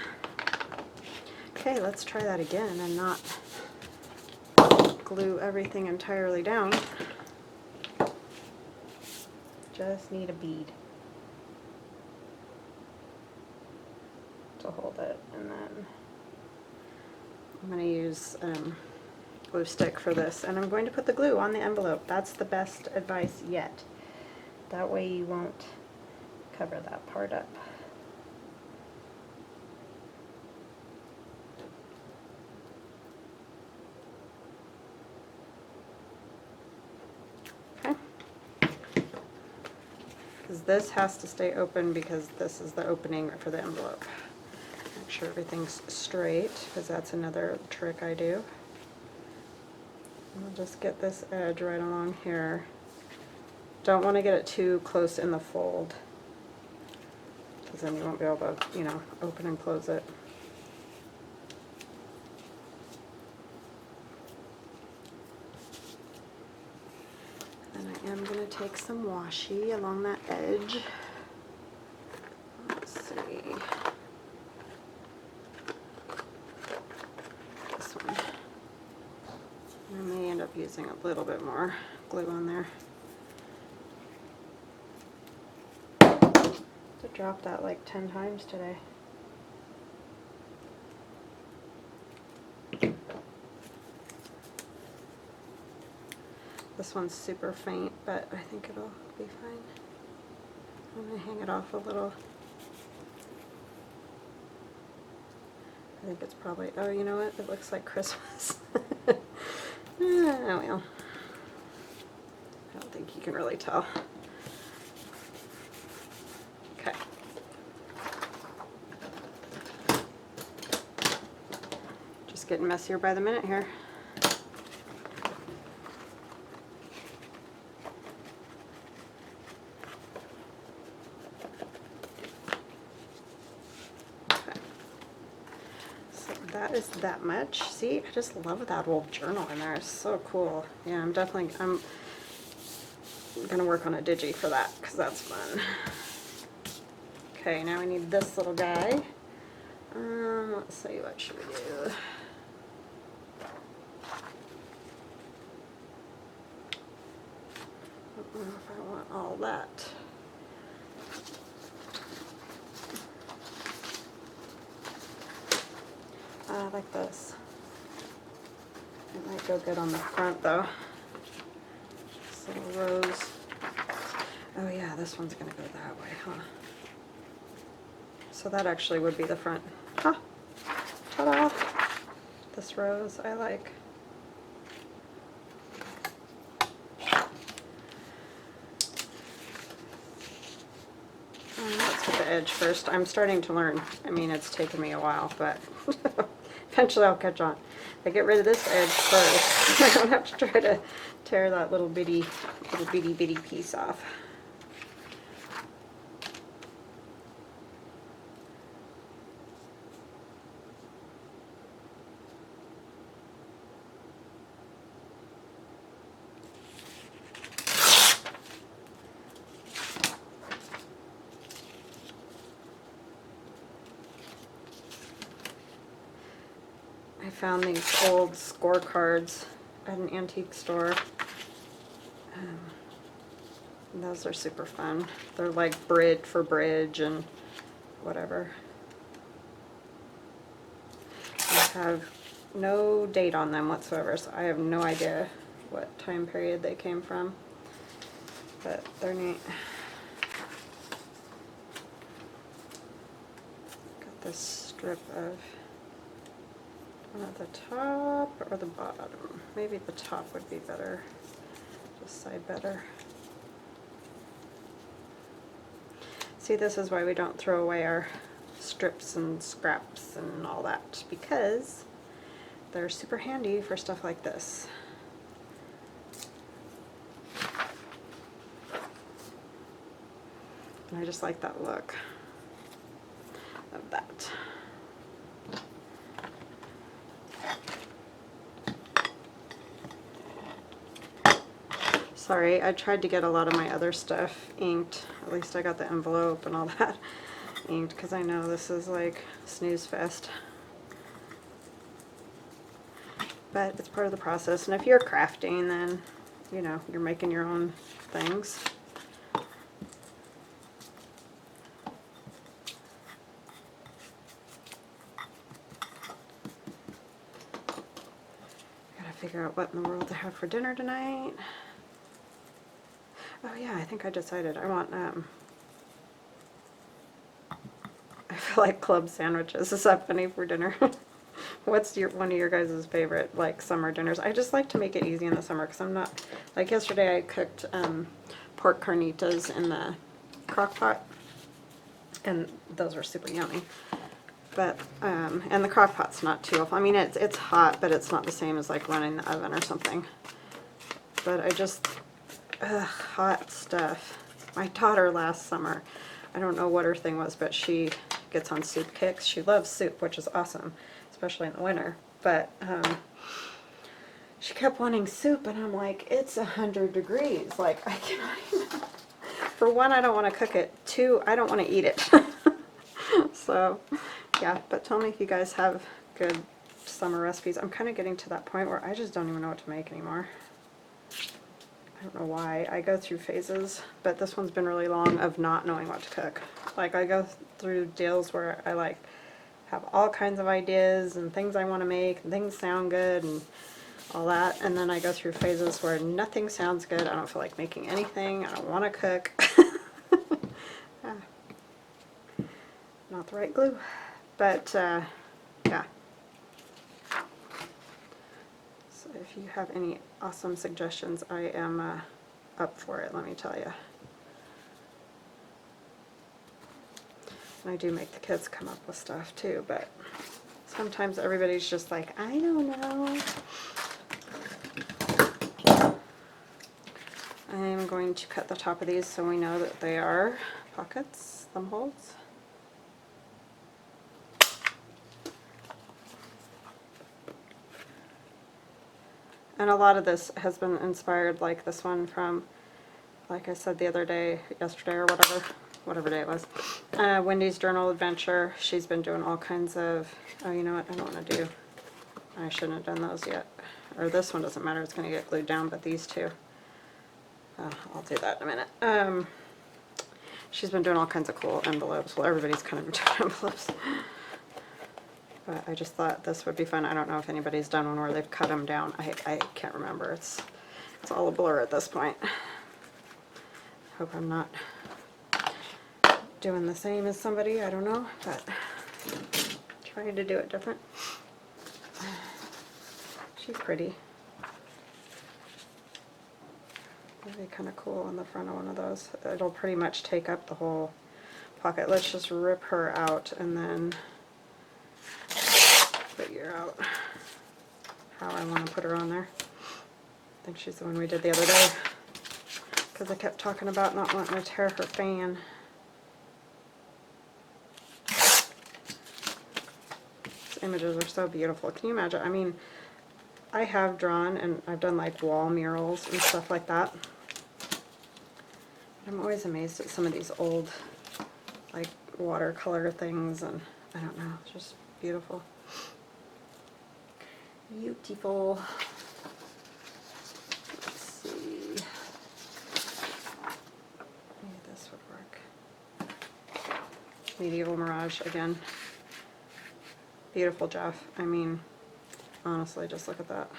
Okay, let's try that again and not glue everything entirely down. Just need a bead to hold it, and then I'm going to use glue stick for this, and I'm going to put the glue on the envelope. That's the best advice yet. That way you won't cover that part up. Okay. Because this has to stay open because this is the opening for the envelope. Make sure everything's straight, because that's another trick I do. I'll just get this edge right along here. Don't want to get it too close in the fold, because then you won't be able to, you know, open and close it. And I am going to take some washi along that edge. Let's see. This one. I may end up using a little bit more glue on there. To drop that like 10 times today. This one's super faint, but I think it'll be fine. I'm going to hang it off a little. I think it's probably, oh, you know what? It looks like Christmas. Oh, well. I don't think you can really tell. Okay. Just getting messier by the minute here. That is that much. See, I just love that old journal in there. It's so cool. Yeah, I'm gonna work on a digi for that because that's fun. Okay, now we need this little guy. Let's see, what should we do? I don't know if I want all that. I like this. It might go good on the front though. This little rose. Oh yeah, this one's gonna go that way, huh? So that actually would be the front. Huh? Ta-da! This rose I like. Let's get the edge first. I'm starting to learn. I mean, it's taken me a while, but eventually I'll catch on. I get rid of this edge first. I don't have to try to tear that little bitty piece off. I found these old scorecards at an antique store. Those are super fun. They're like bridge and whatever. I have no date on them whatsoever, so I have no idea what time period they came from, but they're neat. Got this strip of one at the top or the bottom. maybe the top would be better, this side better. See, this is why we don't throw away our strips and scraps and all that, because they're super handy for stuff like this. And I just like that look of that. Sorry, I tried to get a lot of my other stuff inked. At least I got the envelope and all that inked, because I know this is like snooze fest. But it's part of the process, and if you're crafting, then, you know, you're making your own things. Gotta figure out what in the world to have for dinner tonight. Oh yeah, I think I decided I want, I feel like club sandwiches. Is that funny for dinner? What's one of your guys' favorite, like, summer dinners? I just like to make it easy in the summer, because I'm not, like yesterday I cooked pork carnitas in the crock pot, and those were super yummy. But, and the crock pot's not too awful. I mean, it's hot, but it's not the same as like running the oven or something. But I just, hot stuff. My daughter last summer, I don't know what her thing was, but she gets on soup kicks. She loves soup, which is awesome, especially in the winter. But she kept wanting soup, and I'm like, it's 100 degrees. Like, I cannot even. For one, I don't want to cook it. Two, I don't want to eat it. So, yeah, but tell me if you guys have good summer recipes. I'm kind of getting to that point where I just don't even know what to make anymore. I don't know why. I go through phases, but this one's been really long of not knowing what to cook. Like, I go through deals where I like have all kinds of ideas and things I want to make, and things sound good and all that, and then I go through phases where nothing sounds good. I don't feel like making anything. I don't want to cook. Not the right glue, but yeah. So if you have any awesome suggestions, I am up for it, let me tell you. And I do make the kids come up with stuff too, but sometimes everybody's just like, I don't know. I'm going to cut the top of these so we know that they are pockets, thumb holes. And a lot of this has been inspired, like this one from, like I said the other day, yesterday or whatever day it was, Wendy's Journal Adventure. She's been doing all kinds of, oh, you know what, I don't want to do, I shouldn't have done those yet. Or this one doesn't matter, it's going to get glued down, but these two, I'll do that in a minute. She's been doing all kinds of cool envelopes. Well, everybody's kind of doing envelopes. But I just thought this would be fun. I don't know if anybody's done one where they've cut them down. I can't remember. It's all a blur at this point. Hope I'm not doing the same as somebody. I don't know, but trying to do it different. She's pretty. Really kind of cool on the front of one of those. It'll pretty much take up the whole pocket. Let's just rip her out and then figure out how I want to put her on there. I think she's the one we did the other day, because I kept talking about not wanting to tear her fan. These images are so beautiful. Can you imagine? I mean, I have drawn and I've done like wall murals and stuff like that. I'm always amazed at some of these old like watercolor things, and I don't know, it's just beautiful. Beautiful. Let's see. Maybe this would work. Medieval Mirage again. Beautiful, Jeff. I mean, honestly, just look at that.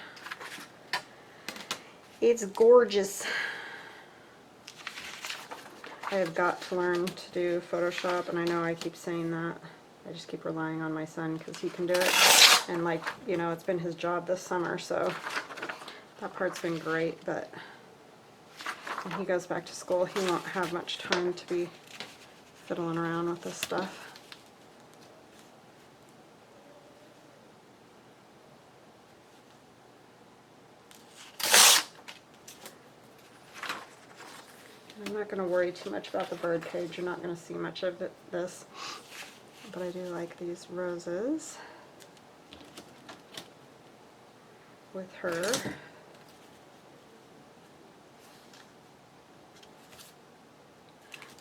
It's gorgeous. I have got to learn to do Photoshop, and I know I keep saying that. I just keep relying on my son because he can do it. And like, you know, it's been his job this summer, so That part's been great, but when he goes back to school, he won't have much time to be fiddling around with this stuff. I'm not going to worry too much about the bird cage. You're not going to see much of this, but I do like these roses with her.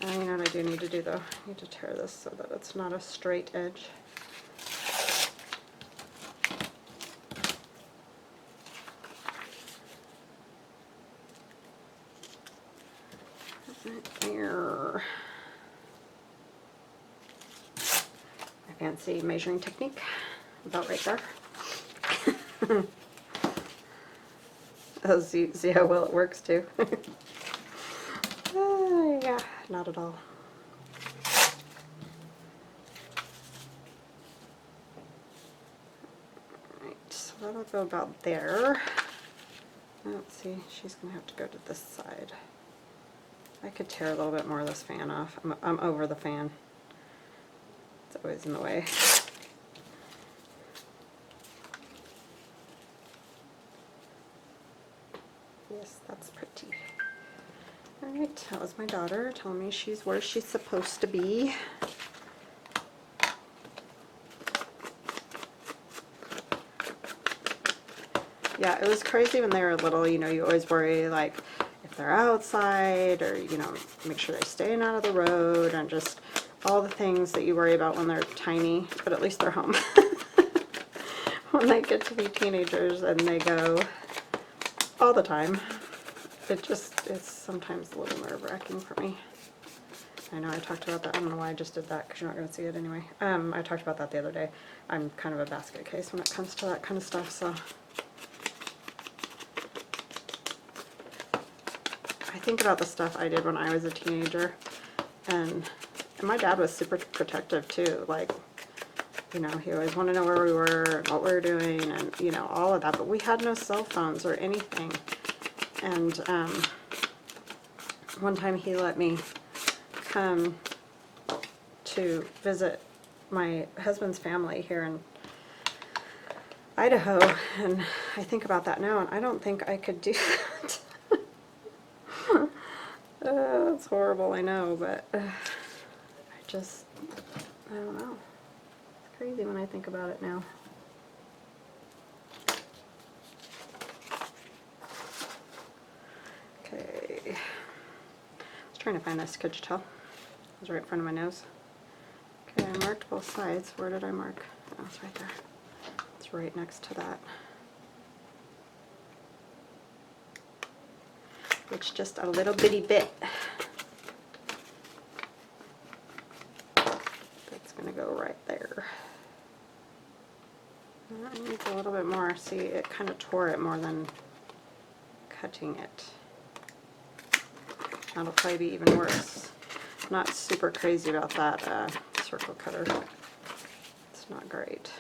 And you know what I do need to do though? I need to tear this so that it's not a straight edge. There. My fancy measuring technique, about right there. Oh, see how well it works too. Yeah, not at all. Alright, so that'll go about there. Let's see, she's going to have to go to this side. I could tear a little bit more of this fan off. I'm over the fan. It's always in the way. Yes, that's pretty. Alright, that was my daughter telling me she's where she's supposed to be. Yeah, it was crazy when they were little. You know, you always worry, like, if they're outside, or, you know, make sure they're staying out of the road, and just all the things that you worry about when they're tiny, but at least they're home. When they get to be teenagers and they go all the time, it's sometimes a little nerve-wracking for me. I know I talked about that. I don't know why I just did that, because you're not going to see it anyway. I talked about that the other day. I'm kind of a basket case when it comes to that kind of stuff, so. I think about the stuff I did when I was a teenager, and my dad was super protective too. Like, you know, he always wanted to know where we were and what we were doing, and, you know, all of that. But we had no cell phones or anything. And one time he let me come to visit my husband's family here in Idaho, and I think about that now, and I don't think I could do that. It's horrible, I know, but I don't know. It's crazy when I think about it now. Okay. I was trying to find this, could you tell? It was right in front of my nose. Okay, I marked both sides. Where did I mark? Oh, it's right there. It's right next to that. It's just a little bitty bit. That's going to go right there. That needs a little bit more. See, it kind of tore it more than cutting it. That'll probably be even worse. I'm not super crazy about that circle cutter. It's not great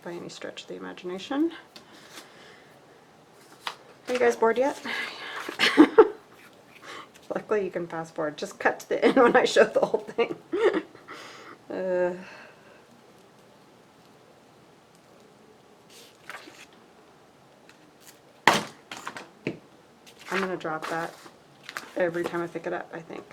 by any stretch of the imagination. Are you guys bored yet? Luckily you can fast forward. Just cut to the end when I show the whole thing. I'm going to drop that every time I pick it up, I think.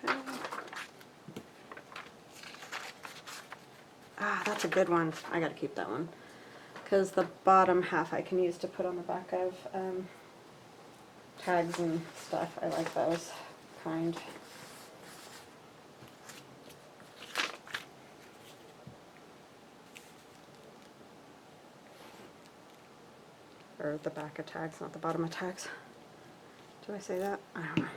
Okay. Ah, that's a good one. I got to keep that one, because the bottom half I can use to put on the back of tags and stuff. I like those kind. Or the back of tags, not the bottom of tags. Did I say that? I don't know.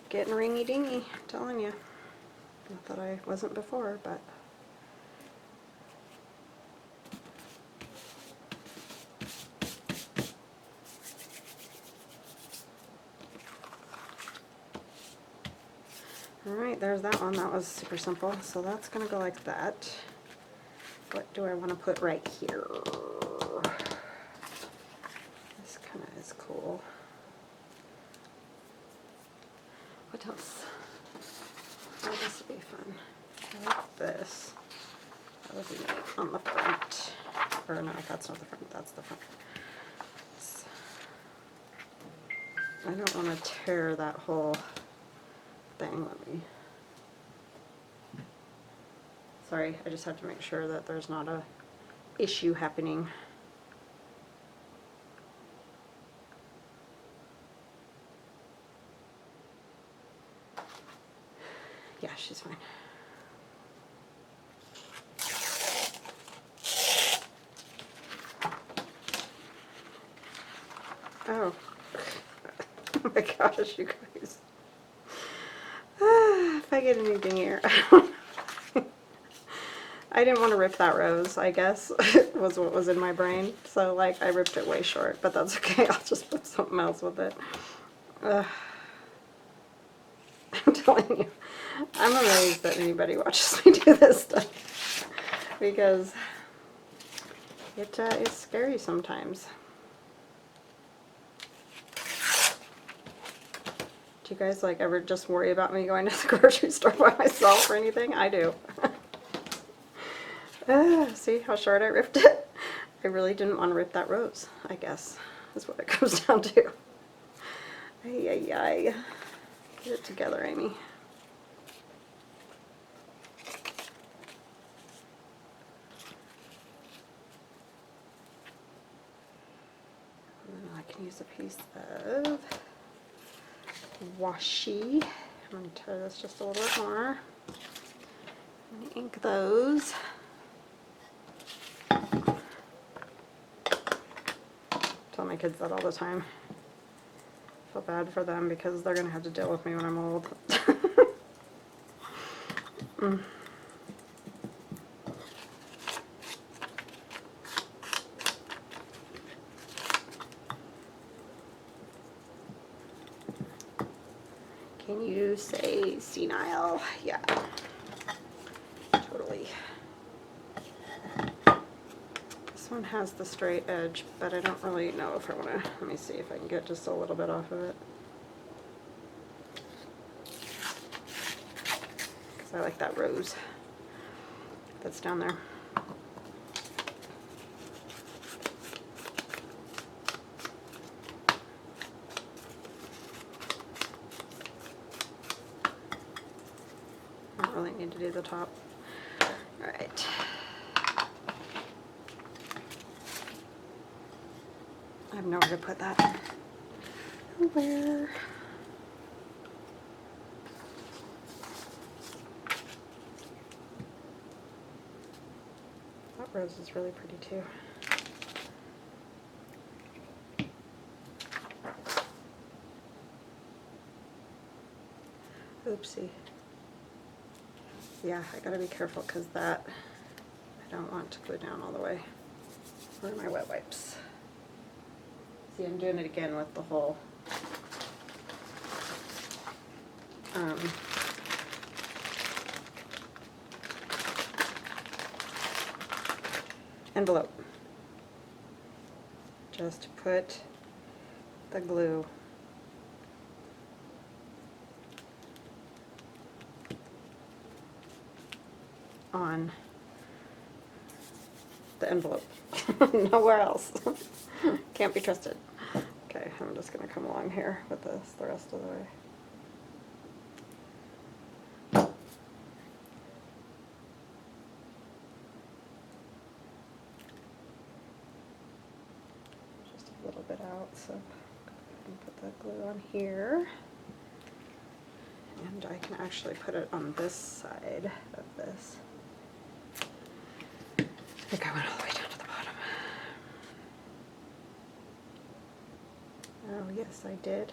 Getting ringy dingy, I'm telling you. Not that I wasn't before, but Alright, there's that one. That was super simple. So that's going to go like that. What do I want to put right here? This kind of is cool. What else? Oh, this would be fun. I like this. That would be neat on the front. Or no, that's not the front, that's the front. I don't want to tear that whole thing. Let me. Sorry, I just have to make sure that there's not a issue happening. Yeah, she's fine. Oh. Oh my gosh, you guys. If I get anything here. I didn't want to rip that rose, I guess, was what was in my brain. So, like, I ripped it way short, but that's okay. I'll just put something else with it. I'm telling you, I'm amazed that anybody watches me do this stuff. Because it is scary sometimes. Do you guys, like, ever just worry about me going to the grocery store by myself or anything? I do. See how short I ripped it? I really didn't want to rip that rose, I guess, is what it comes down to. Ay, ay, ay. Get it together, Amy. And then I can use a piece of washi. I'm going to tear this just a little bit more. I'm going to ink those. Tell my kids that all the time. Feel bad for them because they're going to have to deal with me when I'm old. Can you say senile? Yeah, totally. This one has the straight edge, but I don't really know if I want to. Let me see if I can get just a little bit off of it. Because I like that rose that's down there. I don't really need to do the top. All right. I have nowhere to put that. Where? That rose is really pretty too. Oopsie. Yeah, I gotta be careful because that I don't want to go down all the way. Where are my wet wipes? See, I'm doing it again with the whole envelope. Just put the glue on the envelope. Nowhere else. Can't be trusted. Okay, I'm just going to come along here with this the rest of the way. Just a little bit out, so go ahead and put that glue on here. And I can actually put it on this side of this. I think I went all the way down to the bottom. Oh, yes, I did.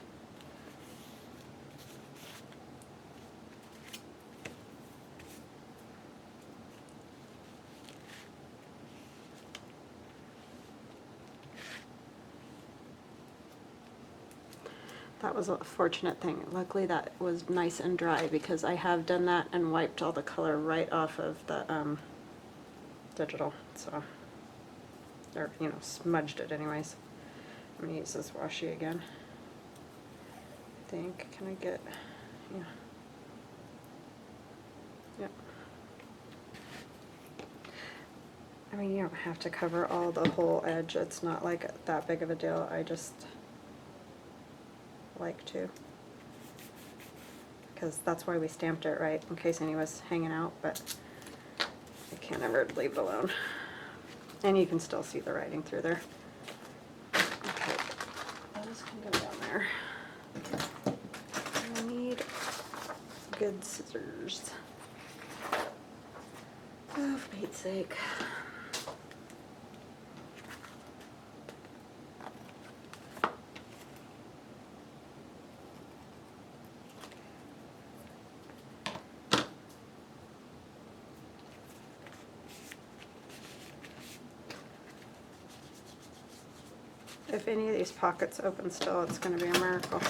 That was a fortunate thing. Luckily that was nice and dry, because I have done that and wiped all the color right off of the digital, so, or, you know, smudged it anyways. I'm going to use this washi again. I think, can I get, yeah. Yep. I mean, you don't have to cover all the whole edge. It's not like that big of a deal. I just like to, because that's why we stamped it, right, in case any was hanging out, but I can't ever leave it alone. And you can still see the writing through there. Okay, those can go down there. I need good scissors. Oh, for Pete's sake. If any of these pockets open still, it's going to be a miracle.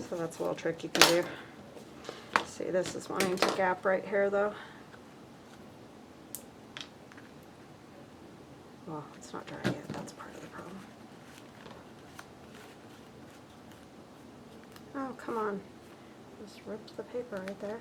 So that's a little trick you can do. See, this is wanting to gap right here though. Well, it's not dry yet, that's part of the problem. Oh, come on. Just ripped the paper right there.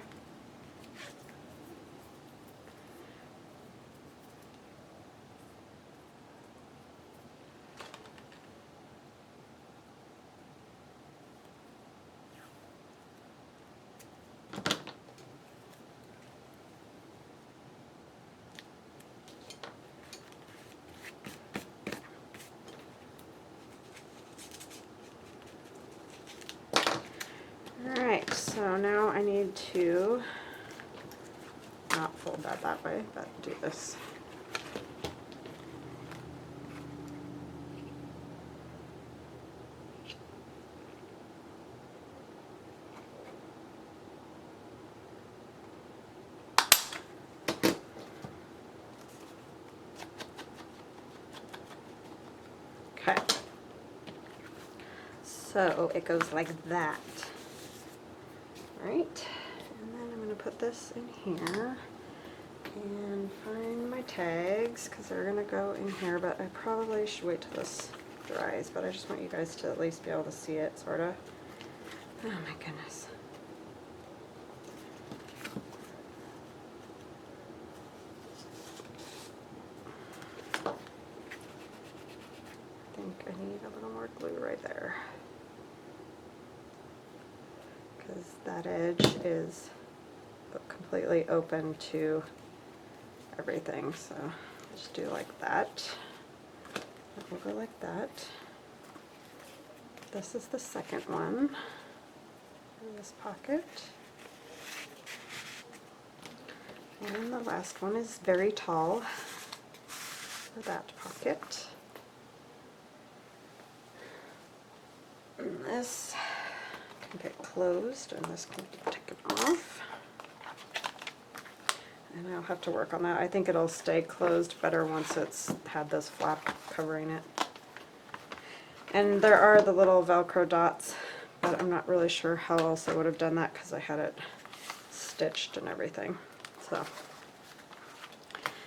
Alright, so now I need to not fold that way, but do this. Okay, so it goes like that. Right, and then I'm going to put this in here and find my tags, because they're going to go in here, but I probably should wait till this dries, but I just want you guys to at least be able to see it, sort of. Oh my goodness. I think I need a little more glue right there, because that edge is completely open to everything, so just do like that. That will go like that. This is the second one in this pocket. And the last one is very tall for that pocket. And this can get closed, and this can be taken off. And I'll have to work on that. I think it'll stay closed better once it's had this flap covering it. And there are the little Velcro dots, but I'm not really sure how else I would have done that, because I had it stitched and everything. So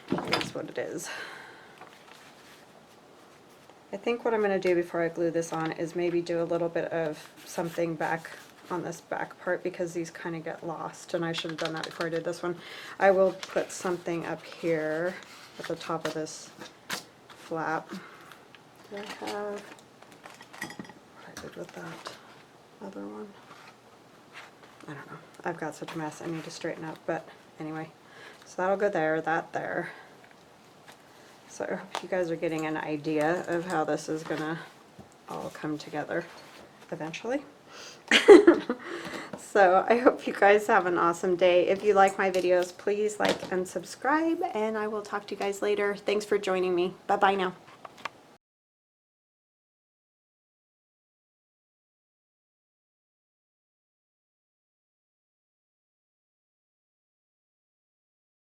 here's what it is. I think what I'm going to do before I glue this on is maybe do a little bit of something back on this back part, because these kind of get lost, and I should have done that before I did this one. I will put something up here at the top of this flap. Do I have what I did with that other one? I don't know. I've got such a mess I need to straighten up, but anyway. So that'll go there, that there. So I hope you guys are getting an idea of how this is gonna all come together eventually. So I hope you guys have an awesome day. If you like my videos, please like and subscribe, and I will talk to you guys later. Thanks for joining me. Bye bye now.